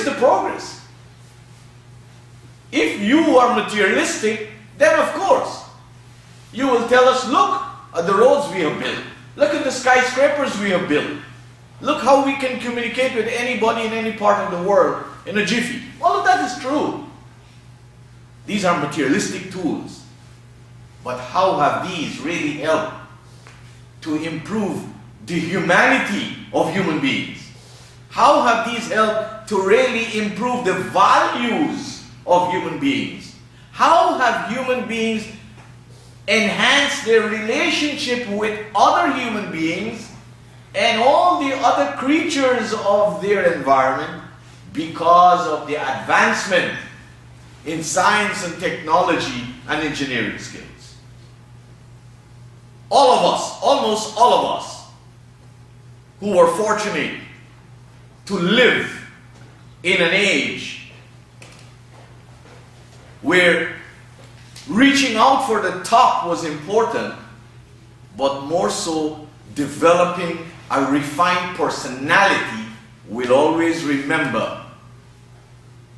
is the progress? If you are materialistic, then of course, you will tell us, look at the roads we have built. Look at the skyscrapers we have built. Look how we can communicate with anybody in any part of the world in a jiffy. All of that is true. These are materialistic tools. But how have these really helped to improve the humanity of human beings? How have these helped to really improve the values of human beings? How have human beings enhanced their relationship with other human beings and all the other creatures of their environment because of the advancement in science and technology and engineering skills? All of us, almost all of us, who were fortunate to live in an age where reaching out for the top was important, but more so developing a refined personality, will always remember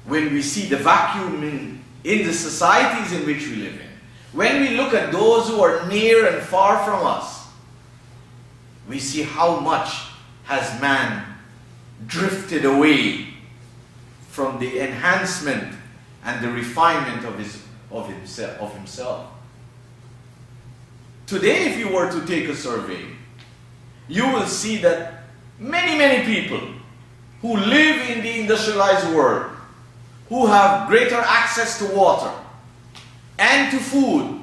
when we see the vacuum in the societies in which we live in. When we look at those who are near and far from us, we see how much has man drifted away from the enhancement and the refinement of himself. Today, if you were to take a survey, you will see that many people who live in the industrialized world, who have greater access to water, and to food,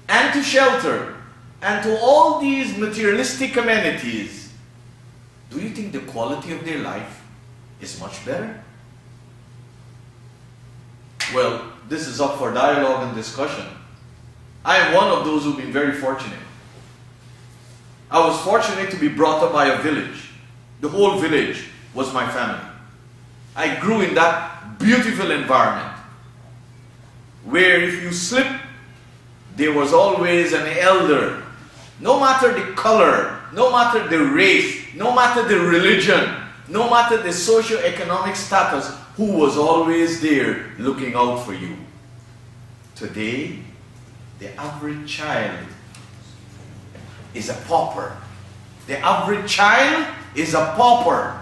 and to shelter, and to all these materialistic amenities, do you think the quality of their life is much better? Well, this is up for dialogue and discussion. I am one of those who've been very fortunate. I was fortunate to be brought up by a village. The whole village was my family. I grew in that beautiful environment where if you slip, there was always an elder. No matter the color, no matter the race, no matter the religion, no matter the socio-economic status, who was always there looking out for you. Today, the average child is a pauper. The average child is a pauper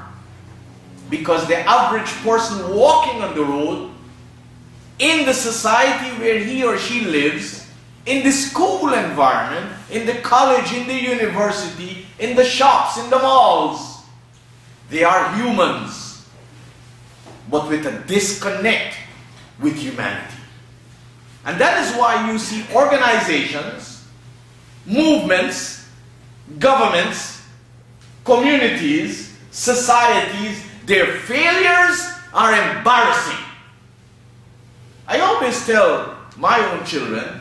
because the average person walking on the road in the society where he or she lives, in the school environment, in the college, in the university, in the shops, in the malls, they are humans, but with a disconnect with humanity. And that is why you see organizations, movements, governments, communities, societies, their failures are embarrassing. I always tell my own children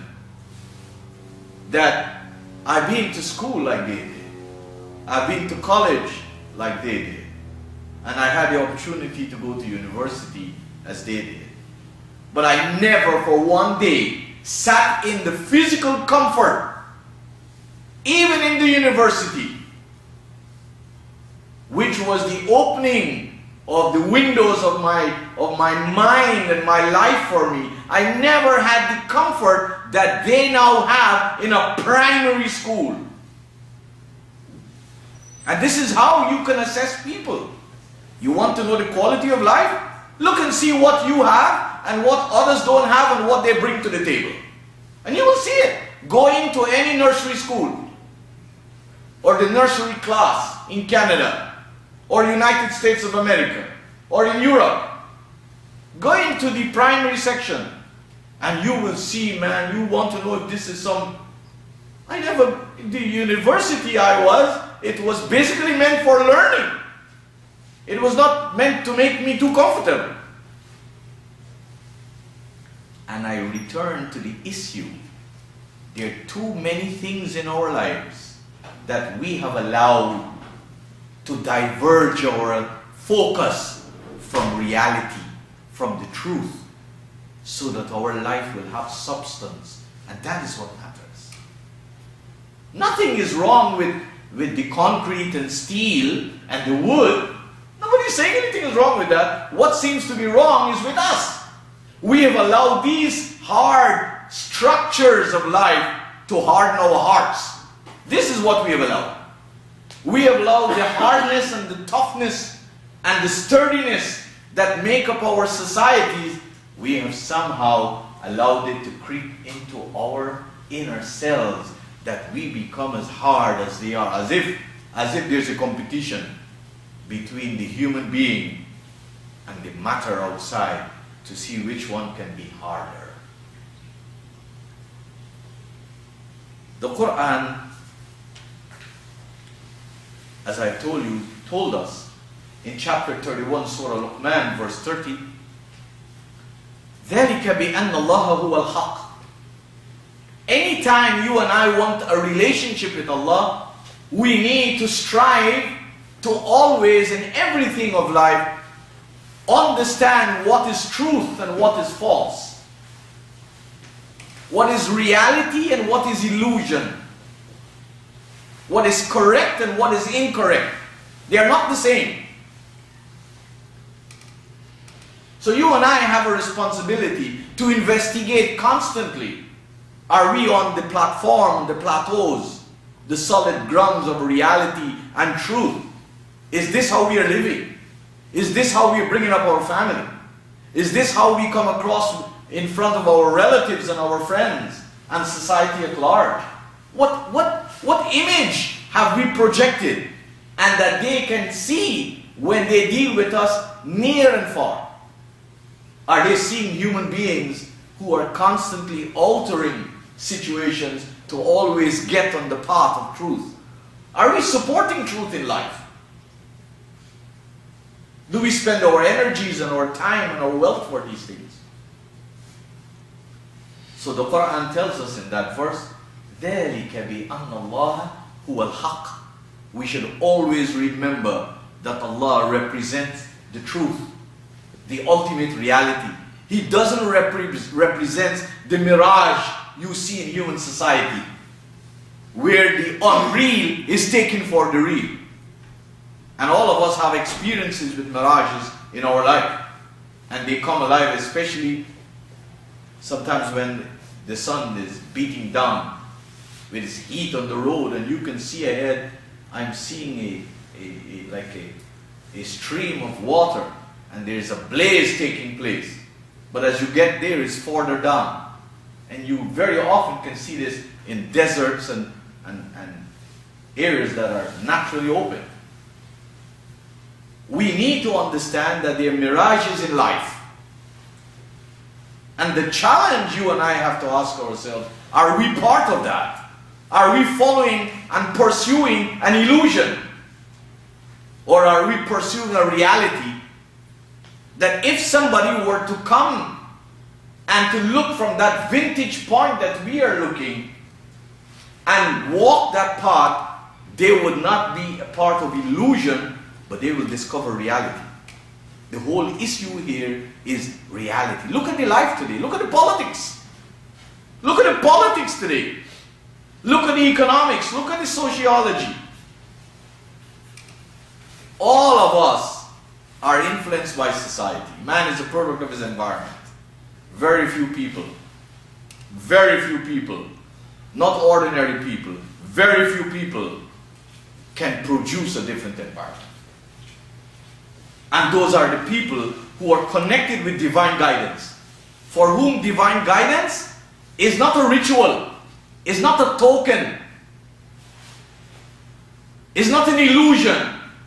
that I've been to school like they did. I've been to college like they did. And I had the opportunity to go to university as they did. But I never for one day sat in the physical comfort, even in the university, which was the opening of the windows of my mind and my life for me. I never had the comfort that they now have in a primary school. And this is how you can assess people. You want to know the quality of life? Look and see what you have and what others don't have and what they bring to the table. And you will see it. Going to any nursery school or the nursery class in Canada or United States of America or in Europe. Going to the primary section and you will see, man, you want to know if this is some... the university it was basically meant for learning. It was not meant to make me too comfortable. And I return to the issue. There are too many things in our lives that we have allowed to diverge our focus from reality, from the truth, so that our life will have substance. And that is what matters. Nothing is wrong with the concrete and steel and the wood. No, Nobody's saying anything is wrong with that. What seems to be wrong is with us. We have allowed these hard structures of life to harden our hearts. This is what we have allowed. We have allowed the hardness and the toughness and the sturdiness that make up our societies. We have somehow allowed it to creep into our inner selves, that we become as hard as they are, as if there's a competition between the human being and the matter outside to see which one can be harder. The Qur'an, as I told us in chapter 31, Surah Luqman, verse 30, ذَلِكَ بِأَنَّ اللَّهَ هُوَ الْحَقِّ. Anytime you and I want a relationship with Allah, we need to strive to always, in everything of life, understand what is truth and what is false. What is reality and what is illusion. What is correct and what is incorrect. They are not the same. So you and I have a responsibility to investigate constantly. Are we on the platform, the plateaus, the solid grounds of reality and truth? Is this how we are living? Is this how we are bringing up our family? Is this how we come across in front of our relatives and our friends and society at large? What image have we projected, and that they can see when they deal with us near and far? Are they seeing human beings who are constantly altering situations to always get on the path of truth? Are we supporting truth in life? Do we spend our energies and our time and our wealth for these things? So the Qur'an tells us in that verse, ذَلِكَ بِأَنَّ اللَّهَ هُوَ الْحَقِّ. We should always remember that Allah represents the truth, the ultimate reality. He doesn't represent the mirage you see in human society, where the unreal is taken for the real. And all of us have experiences with mirages in our life. And they come alive, especially sometimes when the sun is beating down with its heat on the road, and you can see ahead. I'm seeing a stream of water, and there's a blaze taking place. But as you get there, it's further down. And you very often can see this in deserts and areas that are naturally open. We need to understand that there are mirages in life. And the challenge you and I have to ask ourselves, are we part of that? Are we following and pursuing an illusion? Or are we pursuing a reality that if somebody were to come and to look from that vintage point that we are looking and walk that path, they would not be a part of illusion, but they will discover reality. The whole issue here is reality. Look at the life today. Look at the politics. Look at the politics today. Look at the economics. Look at the sociology. All of us are influenced by society. Man is a product of his environment. Very few people, not ordinary people, very few people can produce a different environment. And those are the people who are connected with divine guidance, for whom divine guidance is not a ritual, is not a token, is not an illusion,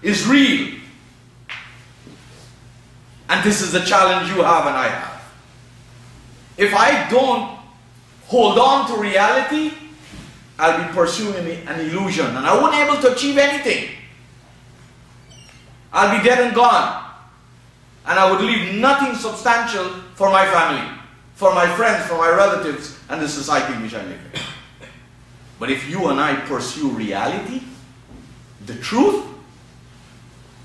is real. And this is the challenge you have and I have. If I don't hold on to reality, I'll be pursuing an illusion, and I won't be able to achieve anything. I'll be dead and gone, and I would leave nothing substantial for my family, for my friends, for my relatives, and the society in which I live in. But if you and I pursue reality, the truth,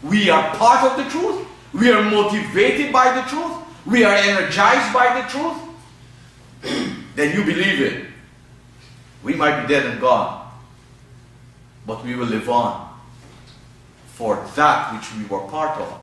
we are part of the truth, we are motivated by the truth, we are energized by the truth, then you believe it. We might be dead and gone, but we will live on for that which we were part of.